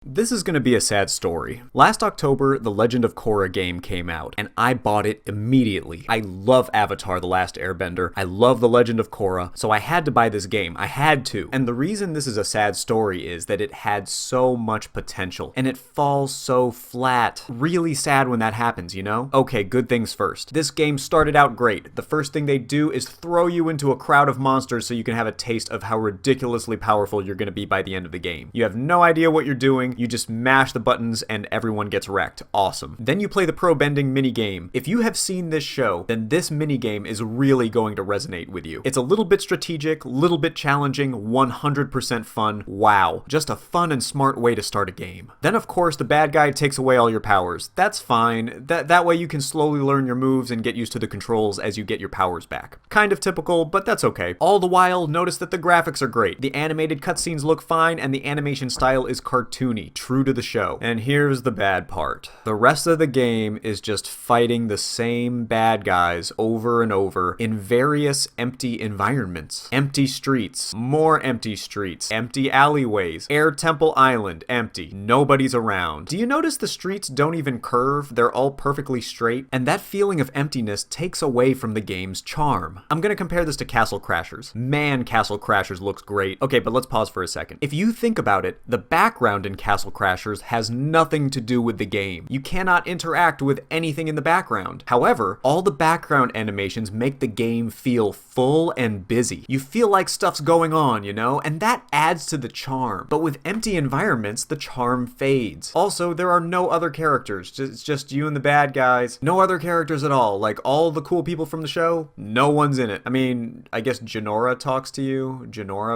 This is going to be a sad story. Last October, the Legend of Korra game came out, and I bought it immediately. I love Avatar: The Last Airbender. I love The Legend of Korra, so I had to buy this game. I had to. And the reason this is a sad story is that it had so much potential, and it falls so flat. Really sad when that happens, you know? Okay, good things first. This game started out great. The first thing they do is throw you into a crowd of monsters so you can have a taste of how ridiculously powerful you're going to be by the end of the game. You have no idea what you're doing. You just mash the buttons and everyone gets wrecked. Awesome. Then you play the pro bending minigame. If you have seen this show, then this minigame is really going to resonate with you. It's a little bit strategic, little bit challenging, 100% fun. Wow. Just a fun and smart way to start a game. Then of course the bad guy takes away all your powers. That's fine. That way you can slowly learn your moves and get used to the controls as you get your powers back. Kind of typical, but that's okay. All the while, notice that the graphics are great. The animated cutscenes look fine and the animation style is cartoony. True to the show. And here's the bad part. The rest of the game is just fighting the same bad guys over and over in various empty environments. Empty streets, more empty streets, empty alleyways, Air Temple Island, empty. Nobody's around. Do you notice the streets don't even curve? They're all perfectly straight, and that feeling of emptiness takes away from the game's charm. I'm gonna compare this to Castle Crashers. Man, Castle Crashers looks great. Okay, but let's pause for a second. If you think about it, the background in Castle Crashers has nothing to do with the game. You cannot interact with anything in the background. However, all the background animations make the game feel full and busy. You feel like stuff's going on, you know? And that adds to the charm. But with empty environments, the charm fades. Also, there are no other characters. It's just you and the bad guys. No other characters at all. Like all the cool people from the show, no one's in it. I mean, I guess Janora talks to you,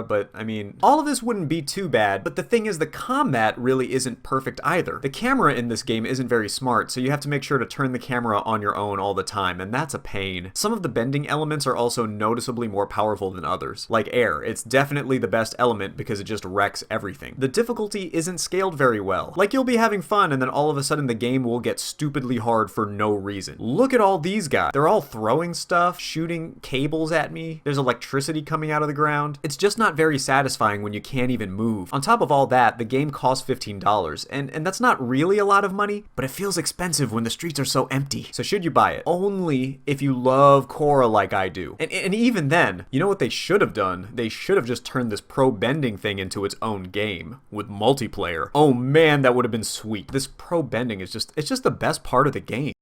but I mean, all of this wouldn't be too bad, but the thing is the combat really isn't perfect either. The camera in this game isn't very smart, so you have to make sure to turn the camera on your own all the time, and that's a pain. Some of the bending elements are also noticeably more powerful than others. Like air, it's definitely the best element because it just wrecks everything. The difficulty isn't scaled very well. Like you'll be having fun and then all of a sudden the game will get stupidly hard for no reason. Look at all these guys. They're all throwing stuff, shooting cables at me. There's electricity coming out of the ground. It's just not very satisfying when you can't even move. On top of all that, the game costs $15, and that's not really a lot of money, but it feels expensive when the streets are so empty. So should you buy it? Only if you love Korra like I do. And even then, you know what they should have done? They should have just turned this pro bending thing into its own game with multiplayer. Oh man, that would have been sweet. This pro bending is it's just the best part of the game.